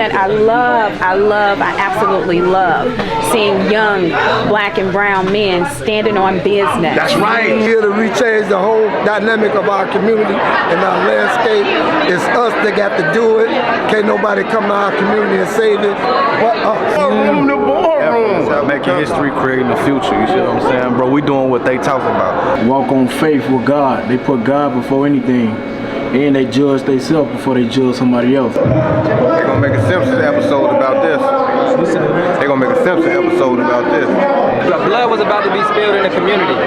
That I absolutely love seeing young black and brown men standing on business. That's right. Here to rechange the whole dynamic of our community and our landscape. It's us that got to do it. Can't nobody come to our community and save it but us. Making history, creating the future. You see what I'm saying, bro? We doing what they talk about. Walk on faith with God. They put God before anything. And they judge themselves before they judge somebody else. They're gonna make a Simpsons episode about this. They're gonna make a Simpsons episode about this. The blood was about to be spilled in the community,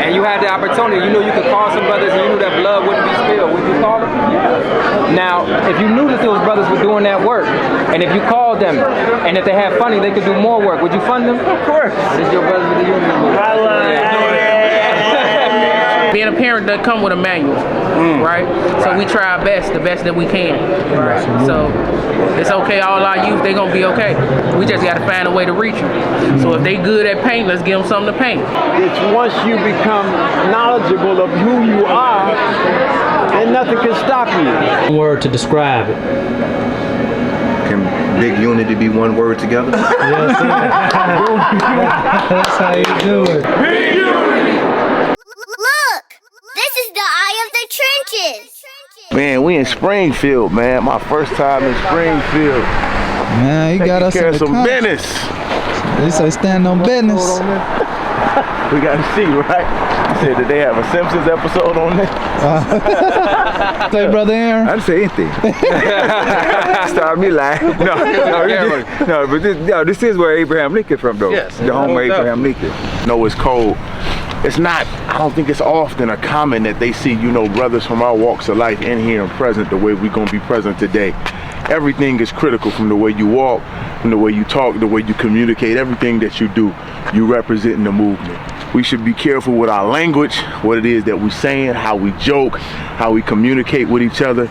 and you had the opportunity. You knew you could call some brothers, and you knew that blood wouldn't be spilled. Would you call them? Now, if you knew that those brothers were doing that work, and if you called them, and if they had funding, they could do more work, would you fund them? Of course. This is your brothers with the union. I love it. Being a parent doesn't come with a manual, right? So we try our best, the best that we can, right? So it's okay, all our youth, they gonna be okay. We just gotta find a way to reach them. So if they good at paint, let's give them something to paint. It's once you become knowledgeable of who you are, then nothing can stop you. One word to describe it. Can big unity be one word together? Yes, sir. That's how you do it. Big unity! Man, we in Springfield, man. My first time in Springfield. Man, you got us in some business. They say stand on business. We got to see, right? I said, did they have a Simpsons episode on this? Say, Brother Aaron. I didn't say anything. Start me lying. No, this is where Abraham Lincoln from, though. Yes. The home of Abraham Lincoln. No, it's cold. It's not, I don't think it's often or common that they see, you know, brothers from our walks of life in here and present the way we're going to be present today. Everything is critical, from the way you walk, from the way you talk, the way you communicate. Everything that you do, you represent in the movement. We should be careful with our language, what it is that we're saying, how we joke, how we communicate with each other.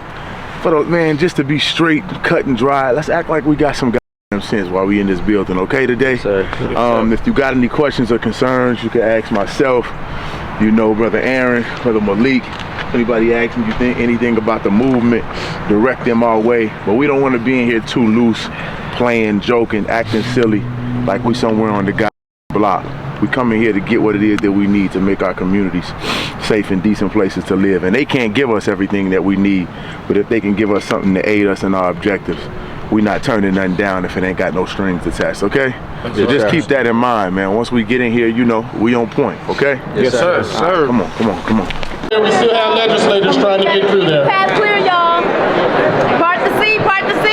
But man, just to be straight, cut and dry, let's act like we got some sense while we in this building, okay, today? Sir. If you got any questions or concerns, you can ask myself, you know, Brother Aaron, Brother Malik. Anybody asking you anything about the movement, direct them our way. But we don't want to be in here too loose, playing, joking, acting silly, like we somewhere on the block. We come in here to get what it is that we need to make our communities safe and decent places to live. And they can't give us everything that we need, but if they can give us something to aid us in our objectives, we're not turning nothing down if it ain't got no strings attached, okay? So just keep that in mind, man. Once we get in here, you know, we on point, okay? Yes, sir. Yes, sir. Come on. We still have legislators trying to get through there. Pass clear, y'all. Part the C, part the C.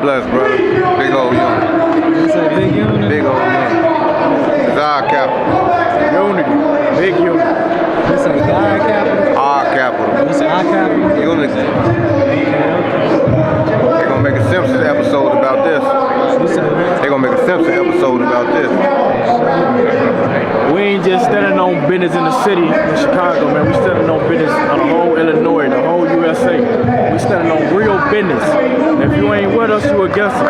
Blessed, brother. Big old unity. It's a big unity. Big old unity. It's our capital. Unity. Big unity. It's a God capital. Our capital. It's our capital. Unity. They're gonna make a Simpsons episode about this. They're gonna make a Simpsons episode about this. We ain't just standing on business in the city in Chicago, man. We standing on business on the whole Illinois, the whole USA. We standing on real business. And if you ain't with us, you against us.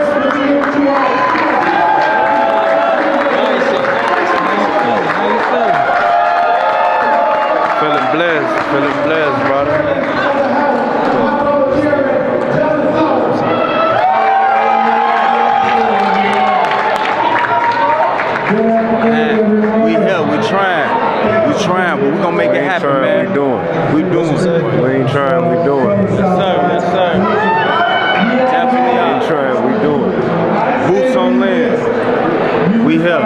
Feeling blessed, brother. We here, we trying, but we gonna make it happen, man. We doing. We ain't trying, we doing. Yes, sir. Definitely We here.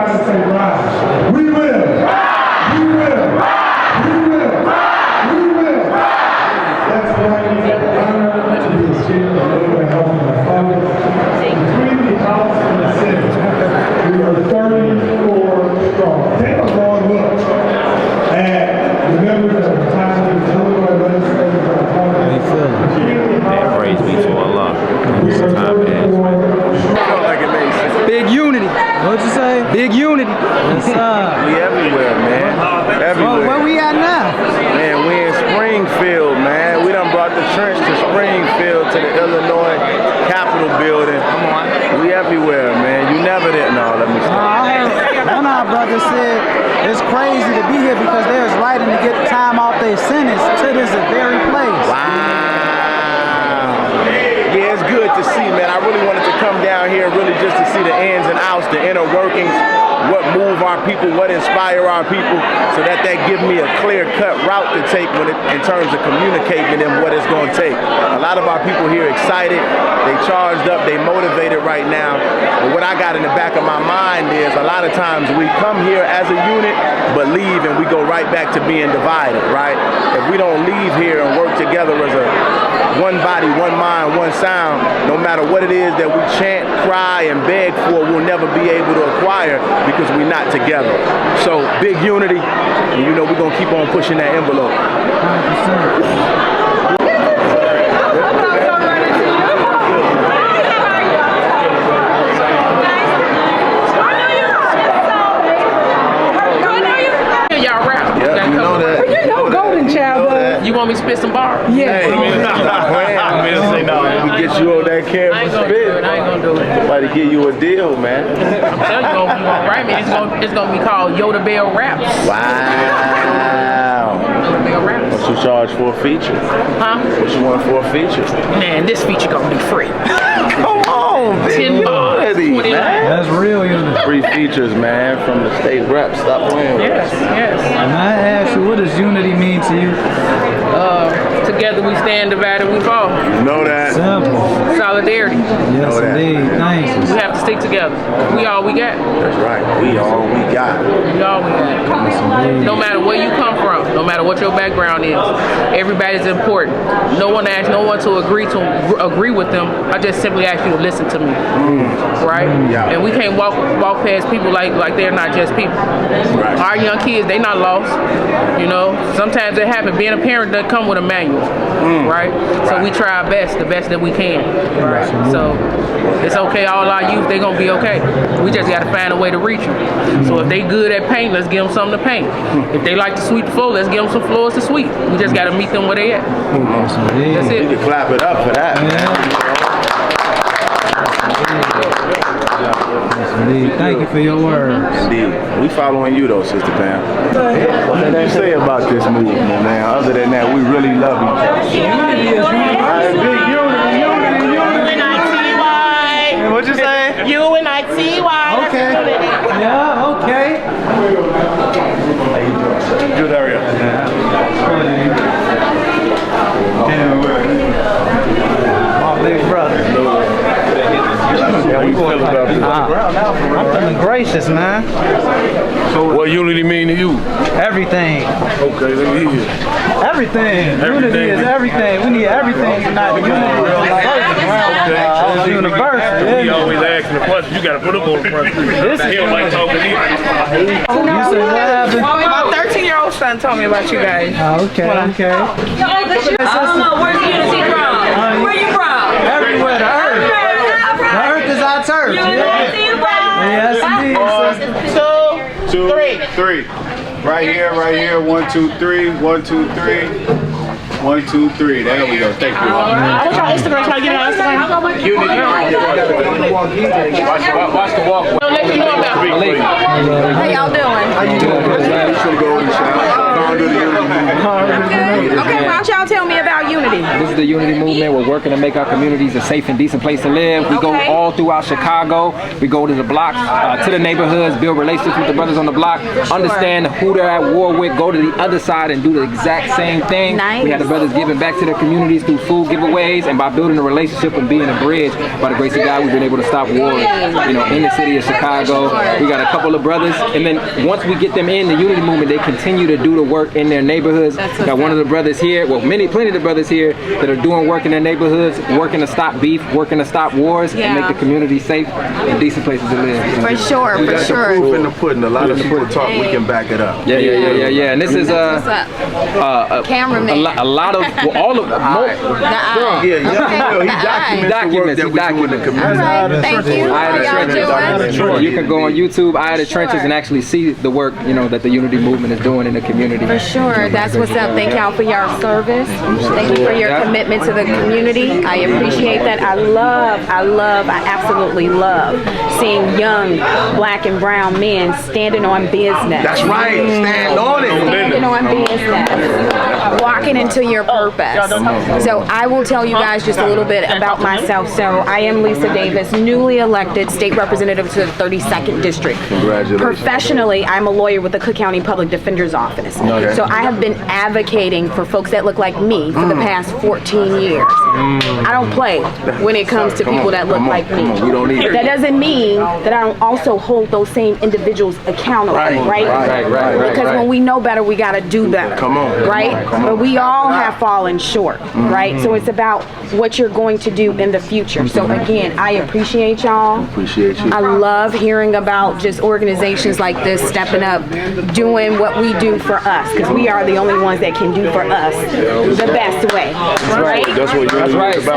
We will. We will. We will. We will. That's why we have the honor to be the chair of the Lord Health and the Father. Between the House and the Senate, we are 34 strong. Take a long look at the members of the House of the Illinois legislators of the Parliament. Praise be to Allah. Big unity. What'd you say? Big unity. What's up? We everywhere, man. Everywhere. Where we at now? Man, we in Springfield, man. We done brought the trench to Springfield, to the Illinois Capitol building. Come on. We everywhere, man. You never did. No, let me stop. I heard one of our brothers said it's crazy to be here because they was writing to get time off their sentence to this very place. Wow. Yeah, it's good to see, man. I really wanted to come down here really just to see the ins and outs, the inner workings, what move our people, what inspire our people, so that give me a clear-cut route to take in terms of communicating to them what it's going to take. A lot of our people here excited, they charged up, they motivated right now. But what I got in the back of my mind is a lot of times we come here as a unit, but leave and we go right back to being divided, right? If we don't leave here and work together as a one body, one mind, one sound, no matter what it is that we chant, cry, and beg for, we'll never be able to acquire because we're not together. So big unity, and you know we're gonna keep on pushing that envelope. 100%. You want me to spit some bars? Yeah. Hey, we get you on that camera. I ain't gonna do it. I ain't gonna do it. Somebody give you a deal, man. I'm telling you, you gonna write me. It's gonna be called Yoda Bell Raps. Wow. Yoda Bell Raps. What you charge for a feature? Huh? What you want for a feature? Man, this feature gonna be free. Come on, 10 bars. That's real unity. Free features, man, from the state rep. Stop playing with us. Yes. And I ask you, what does unity mean to you? Together we stand, divided we fall. You know that. Simple. Solidarity. Yes, indeed. Thanks. We have to stick together. We all we got. That's right. We all we got. We all we got. No matter where you come from, no matter what your background is, everybody's important. No one asks no one to agree with them. I just simply ask you to listen to me. Right? Yeah. And we can't walk past people like they're not just people. Right. Our young kids, they not lost. You know, sometimes it happens. Being a parent doesn't come with a manual. Right? So we try our best, the best that we can. Right? So it's okay, all our youth, they gonna be okay. We just gotta find a way to reach them. So if they good at paint, let's give them something to paint. If they like to sweep the floor, let's give them some floors to sweep. We just gotta meet them where they at. That's it. You can clap it up for that. Indeed. Thank you for your words. Indeed. We following you though, Sister Pam. What can you say about this movement, man? Other than that, we really love each other. Big unity. What'd you say? UNITY. Okay. Yeah, okay. Good area. My big brother. How you feel about this? I'm feeling gracious, man. So what unity mean to you? Everything. Okay, let me hear. Everything. Unity is everything. We need everything tonight. Unity is universal. We always asking the question. You got to put up on the front street. He don't like talking either. You say what happened? My 13-year-old son told me about you guys. Okay. I don't know. Where's unity from? Where you from? Everywhere. The earth. The earth is our turf. Yes, indeed. 2, 3. Right here. 1, 2, 3. 1, 2, 3. 1, 2, 3. There we go. Thank you. I want y'all Instagram. Can I get on Instagram? Watch the walk. Don't let you know about How y'all doing? How you doing? You should go and shout. founder of the Unity Movement. Okay, why don't y'all tell me about Unity? This is the Unity Movement. We're working to make our communities a safe and decent place to live. We go all throughout Chicago. We go to the blocks, to the neighborhoods, build relationships with the brothers on the block, understand who they're at war with, go to the other side and do the exact same thing. Nice. We have the brothers giving back to their communities through food giveaways, and by building a relationship and being a bridge, by the grace of God, we've been able to stop wars, you know, in the city of Chicago. We got a couple of brothers, and then once we get them in the Unity Movement, they continue to do the work in their neighborhoods. Got one of the brothers here, well, plenty of the brothers here that are doing work in their neighborhoods, working to stop beef, working to stop wars, and make the community safe and decent places to live. For sure, We for got sure. the proof in the pudding. A lot of people talk, we can back it up. Yeah. And this is Cameraman. a lot of, well, all of He documents the work that we do in the community. Thank you. How y'all doing? You can go on YouTube, Eye of the Trenches, and actually see the work, you know, that the Unity Movement is doing in the community. For sure. That's what's up. Thank y'all for your service. Thank you for your commitment to the community. I appreciate that. I absolutely love seeing young black and brown men standing on business. That's right. Stand on it. Standing on business. Walking into your purpose. So I will tell you guys just a little bit about myself. So I am Lisa Davis, newly elected state representative to the 32nd District. Congratulations. Professionally, I'm a lawyer with the Cook County Public Defender's Office. Okay. So I have been advocating for folks that look like me for the past 14 years. I don't play when it comes to people that look like me. We don't need it. That doesn't mean that I don't also hold those same individuals accountable, right? Because when we know better, we got to do better. Come on. Right? But we all have fallen short, right? So it's about what you're going to do in the future. So again, I appreciate y'all. Appreciate you. I love hearing about just organizations like this stepping up, doing what we do for us, because we are the only ones that can do for us the best way, right? That's what you're about. So,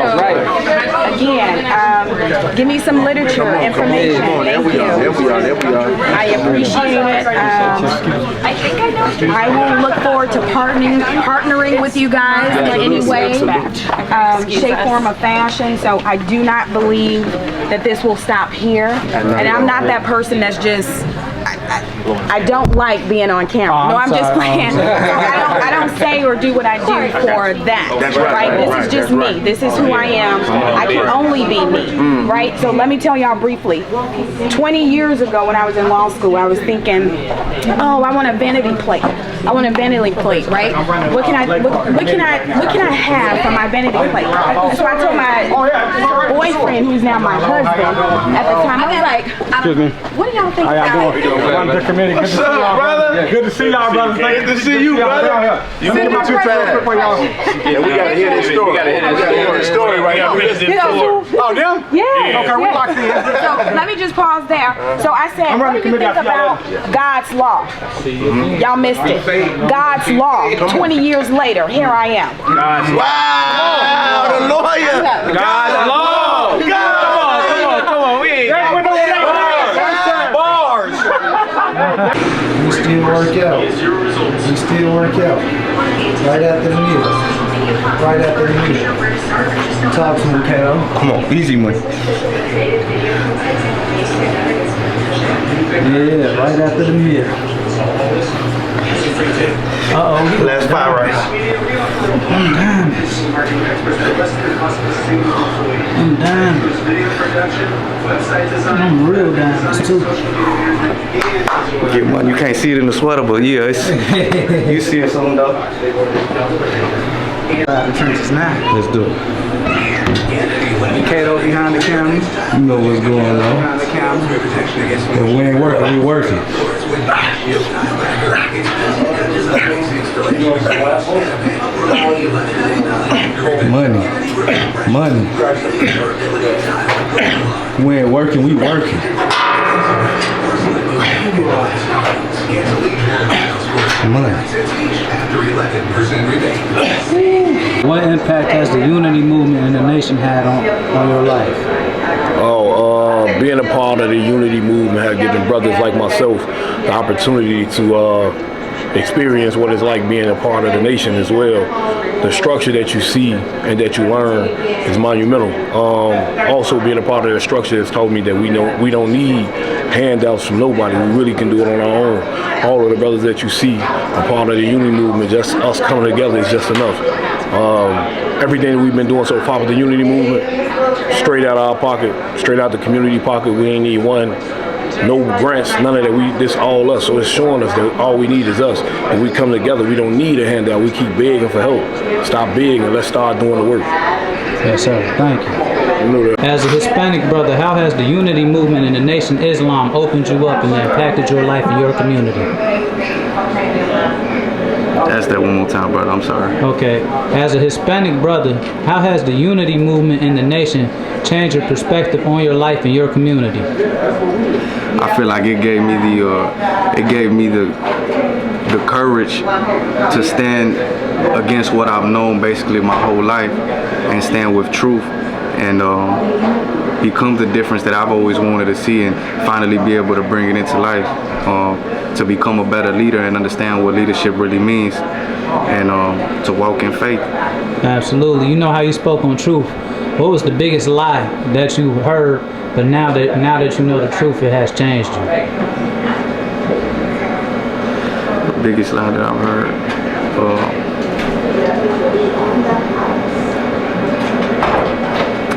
again, give me some literature information. Thank you. There we are. I appreciate it. I will look forward to partnering with you guys in any way, shape, form, or fashion. So I do not believe that this will stop here. And I'm not that person that's just, I don't like being on camera. No, I'm just playing. I don't say or do what I do for that. That's right. This is just me. This is who I am. I can only be me, right? So let me tell y'all briefly. 20 years ago when I was in law school, I was thinking, oh, I want a vanity plate. I want a vanity plate, right? What can I have for my vanity plate? So I told my boyfriend, who's now my husband, at the time, I was like, Excuse me. what do y'all think about it? What's up, brother? Good to see y'all, brother. Good to see you, brother. You moving too fast. Yeah, we gotta hear this story. We gotta hear this story right now. Oh, them? Yeah. Okay, we locked in. So let me just pause there. So I said, what do you think about God's law? Y'all missed it. God's law. 20 years later, here I am. Wow, the lawyer. God's law. Come on. We ain't bars. We still work out. Right after the meal. Talk to him, Cal. Come on, easy money. Yeah, right after the meal. Last five right. I'm diamonds. I'm real diamonds too. Get money. You can't see it in the sweater, but yeah, it's, you see it something though. The trenches now. Let's do it. Kato behind the camera. You know what's going on. Behind the camera. If we ain't working, we working. Money. We ain't working, we working. Money. What impact has the Unity Movement in the nation had on your life? Being a part of the Unity Movement has given brothers like myself the opportunity to experience what it's like being a part of the nation as well. the structure that you see and that you learn is monumental. Also being a part of the structure has taught me that we don't need handouts from nobody. We really can do it on our own. All of the brothers that you see are part of the unity movement. Just us coming together is just enough. Everything that we've been doing so far with the unity movement, straight out of our pocket, straight out the community pocket. We ain't need one, no grants, none of that. This all us. So it's showing us that all we need is us. If we come together, we don't need a handout. We keep begging for help. Stop begging and let's start doing the work. Yes, sir. Thank you. As a Hispanic brother, how has the unity movement in the Nation of Islam opened you up and impacted your life and your community? Ask that one more time, brother. I'm sorry. Okay. As a Hispanic brother, how has the unity movement in the nation changed your perspective on your life and your community? I feel like it gave me the courage to stand against what I've known basically my whole life and stand with truth and become the difference that I've always wanted to see and finally be able to bring it into life, to become a better leader and understand what leadership really means and to walk in faith. Absolutely. You know how you spoke on truth. What was the biggest lie that you heard, but now that you know the truth, it has changed you? The biggest lie that I've heard.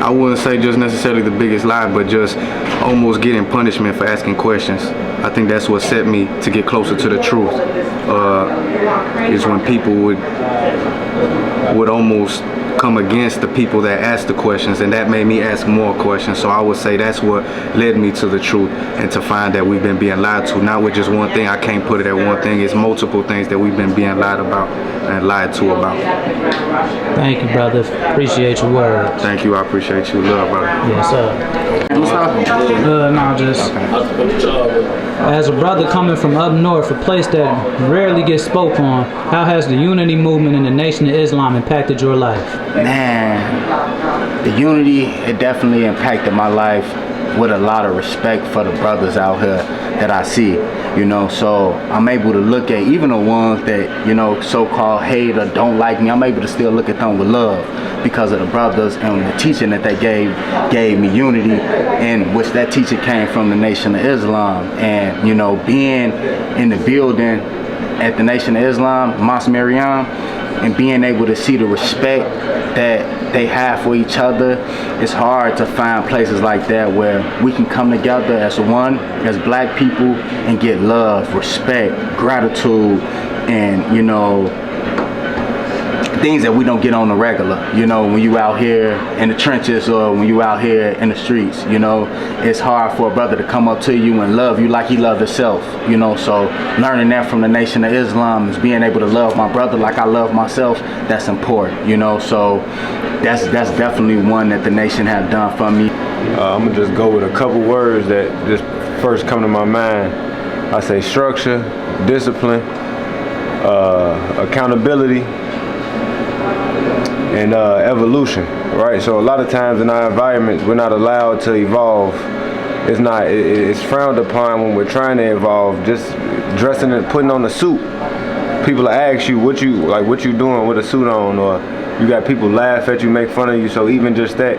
I wouldn't say just necessarily the biggest lie, but just almost getting punishment for asking questions. I think that's what set me to get closer to the truth. Is when people would almost come against the people that ask the questions, and that made me ask more questions. So I would say that's what led me to the truth and to find that we've been being lied to, not with just one thing. I can't put it at one thing. It's multiple things that we've been being lied about and lied to about. Thank you, brother. Appreciate your words. Thank you. I appreciate you. Love, brother. Yes, sir. No, just as a brother coming from up north, a place that rarely gets spoke on, how has the unity movement in the Nation of Islam impacted your life? Man, the unity, it definitely impacted my life with a lot of respect for the brothers out here that I see, you know. So I'm able to look at even the ones that, you know, so-called hate or don't like me. I'm able to still look at them with love because of the brothers and the teaching that they gave me, unity, and which that teaching came from the Nation of Islam. And, you know, being in the building at the Nation of Islam, Mosque Mariam, and being able to see the respect that they have for each other, it's hard to find places like that where we can come together as one, as black people, and get love, respect, gratitude, and, you know, things that we don't get on the regular. You know, when you out here in the trenches or when you out here in the streets, you know, it's hard for a brother to come up to you and love you like he loved himself, you know. So learning that from the Nation of Islam is being able to love my brother like I love myself. That's important, you know. So that's definitely one that the nation have done for me. I'm gonna just go with a couple words that just first come to my mind. I say structure, discipline, accountability, and evolution, right? So a lot of times in our environments, we're not allowed to evolve. It's frowned upon when we're trying to evolve. Just dressing and putting on a suit. People ask you what you doing with a suit on, or you got people laugh at you, make fun of you. So even just that,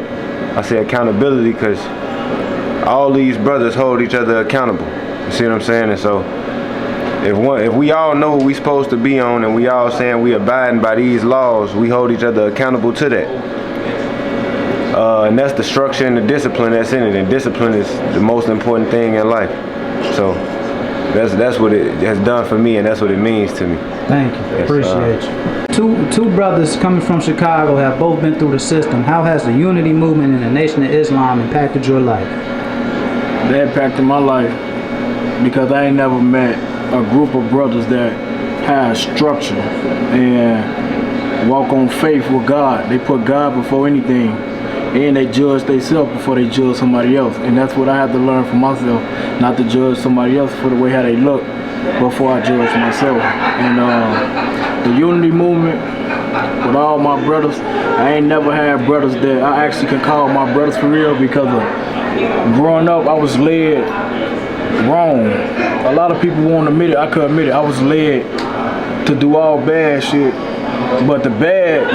I say accountability, because all these brothers hold each other accountable. You see what I'm saying? And so if we all know what we supposed to be on and we all saying we abiding by these laws, we hold each other accountable to that. And that's the structure and the discipline that's in it. And discipline is the most important thing in life. So that's what it has done for me, and that's what it means to me. Thank you. Appreciate you. Two brothers coming from Chicago have both been through the system. How has the unity movement in the Nation of Islam impacted your life? They impacted my life because I ain't never met a group of brothers that have structure and walk on faith with God. They put God before anything, and they judge themselves before they judge somebody else. And that's what I have to learn for myself, not to judge somebody else for the way how they look before I judge myself. And the unity movement with all my brothers, I ain't never had brothers that I actually can call my brothers for real, because of growing up I was led wrong. A lot of people won't admit it. I could admit it. I was led to do all bad shit But the bad,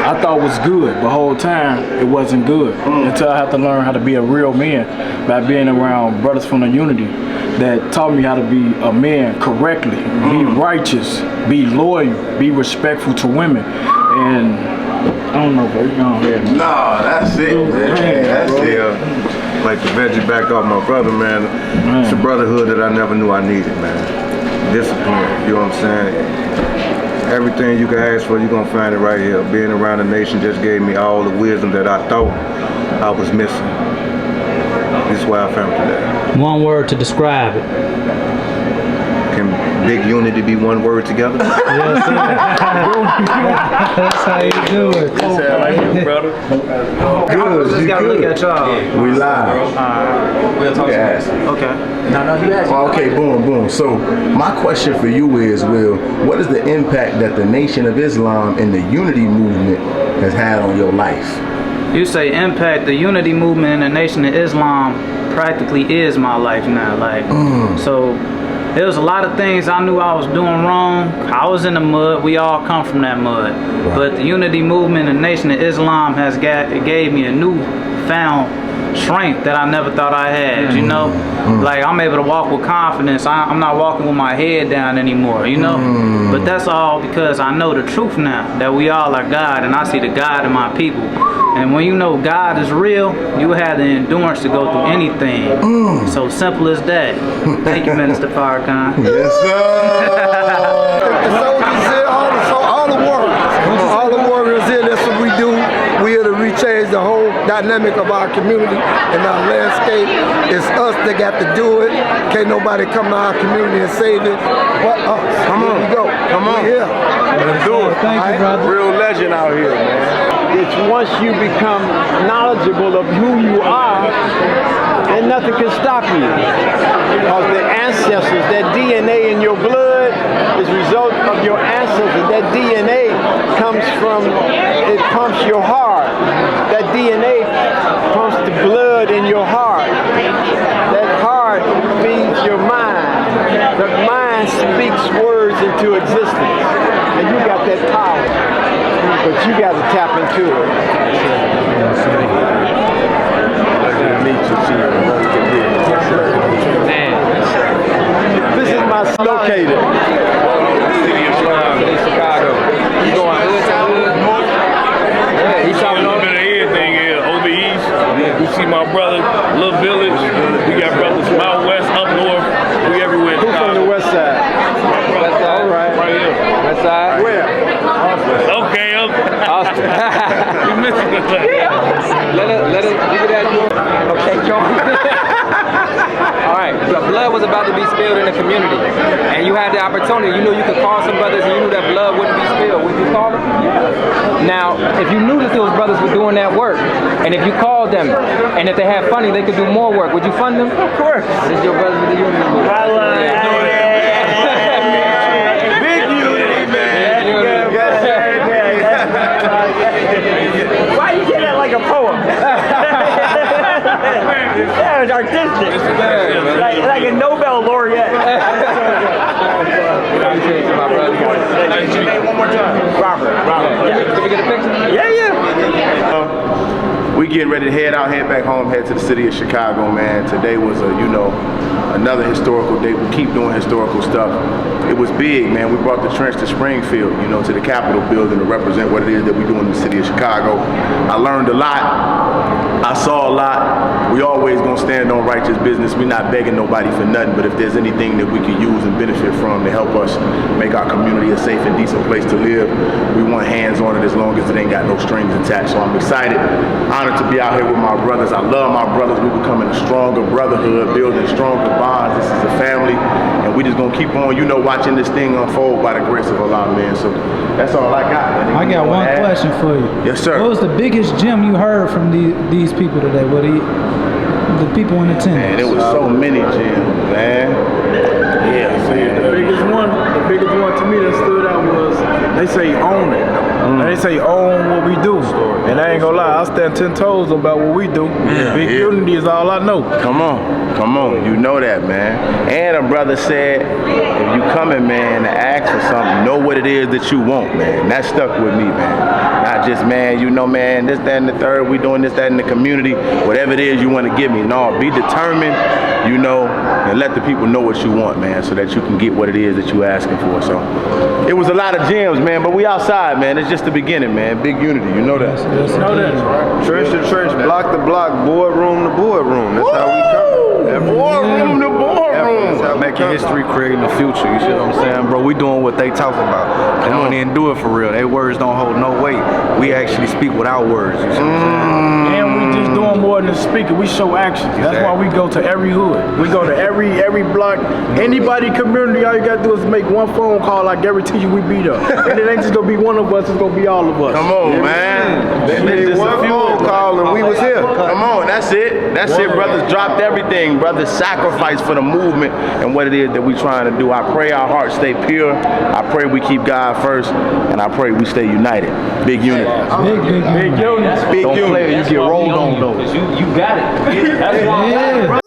I thought was good. The whole time, it wasn't good. Until I had to learn how to be a real man by being around brothers from the unity that taught me how to be a man correctly, be righteous, be loyal, be respectful to women. And I don't know, bro, you go ahead. Nah, that's it, man. That's it. Like the veggie back off my brother, man. It's a brotherhood that I never knew I needed, man. Discipline, you know what I'm saying? Everything you can ask for, you're gonna find it right here. Being around the nation just gave me all the wisdom that I thought I was missing. This is why I found today. One word to describe it. Can big unity be one word together? Yes, sir. That's how you do it. brother. Good. Just gotta look at y'all. We live. We'll talk Yes. Okay. No, you asked. Okay, boom. So my question for you is, Will, what is the impact that the Nation of Islam and the unity movement has had on your life? You say impact, the unity movement and the Nation of Islam practically is my life now. Like, so there was a lot of things I knew I was doing wrong. I was in the mud. We all come from that mud. Right. But the unity movement and the Nation of Islam has gave me a newfound strength that I never thought I had, you know? Like, I'm able to walk with confidence. I'm not walking with my head down anymore, you know? But that's all because I know the truth now, that we all are God, and I see the God in my people. And when you know God is real, you have the endurance to go through anything. So simple as that. Thank you, Minister Farrakhan. Yes, sir. The soldiers here, all the warriors here, that's what we do. We here to rechange the whole dynamic of our community and our landscape. It's us that got to do it. Can't nobody come to our community and save it but us. Come on. Here we go. Come on. We're here. Let's do it. Thank you, brother. Real legend out here, man. It's once you become knowledgeable of who you are, then nothing can stop you. Because the ancestors, that DNA in your blood is a result of your ancestors. That DNA comes from, it pumps your heart. That DNA pumps the blood in your heart. That heart feeds your mind. The mind speaks words into existence. And you got that power. But you got to tap into it. This is my locator. City of Chicago. You going hood to hood? Yeah, he's talking about everything here. Over east, we see my brother, Little Village. We got brothers from out west, up north. We everywhere. Who's from the west side? West side. All right. Right here. West side. Where? Okay, Austin. You missing the thing. Let it give it that. Okay, John. All right, blood was about to be spilled in the community, and you had the opportunity. You knew you could call some brothers, and you knew that blood wouldn't be spilled. Would you call them? Yeah. Now, if you knew that those brothers were doing that work, and if you called them, and if they had funding, they could do more work, would you fund them? Of course. This is your brothers with the unity. Big unity, man. Why you say that like a poem? Yeah, it's artistic. Like a Nobel laureate. One more time. Robert. Can we get a picture? Yeah. We getting ready to head back home, head to the city of Chicago, man. Today was another historical day. We keep doing historical stuff. It was big, man. We brought the trench to Springfield, to the Capitol building to represent what it is that we do in the city of Chicago. I learned a lot. I saw a lot. We always gonna stand on righteous business. We're not begging nobody for nothing, but if there's anything that we can use and benefit from to help us make our community a safe and decent place to live, we want hands on it as long as it ain't got no strings attached. So I'm excited, honored to be out here with my brothers. I love my brothers. We're becoming a stronger brotherhood, building stronger bonds. This is a family, and we just gonna keep on, watching this thing unfold by the grace of Allah, man. So that's all I got. I got one question for you. Yes, sir. What was the biggest gem you heard from these people today? The people in attendance? Man, there was so many gems, man. The biggest one to me that stood out was they say own it. They say own what we do. And I ain't gonna lie, I stand 10 toes about what we do. Big unity is all I know. Come on, you know that, man. And a brother said, if you coming, man, to ask for something, know what it is that you want, man. That stuck with me, man. Not just, man, you know, man, this, that, and the third, we doing this, that, in the community, whatever it is you want to give me. No, be determined, you know, and let the people know what you want, man, so that you can get what it is that you asking for. So it was a lot of gems, man, but we outside, man. It's just the beginning, man. Big unity, you know that. Church to church, block to block, boardroom to boardroom. That's how we come. Boardroom to boardroom. Making history, creating the future. You see what I'm saying, bro? We doing what they talking about. They don't even do it for real. Their words don't hold no weight. We actually speak without words. You see what I'm saying? And we just doing more than speaking. We show actions. That's why we go to every hood. We go to every block. Anybody community, all you gotta do is make one phone call. I guarantee you we beat up. And it ain't just gonna be one of us. It's gonna be all of us. Come on, man. Just one phone call and we was here. Come on, that's it. That's it, brothers. Dropped everything, brothers. Sacrifice for the movement and what it is that we trying to do. I pray our hearts stay pure. I pray we keep God first, and I pray we stay united. Big unity. Big unity. Don't play, you get rolled on though. You got it. That's why.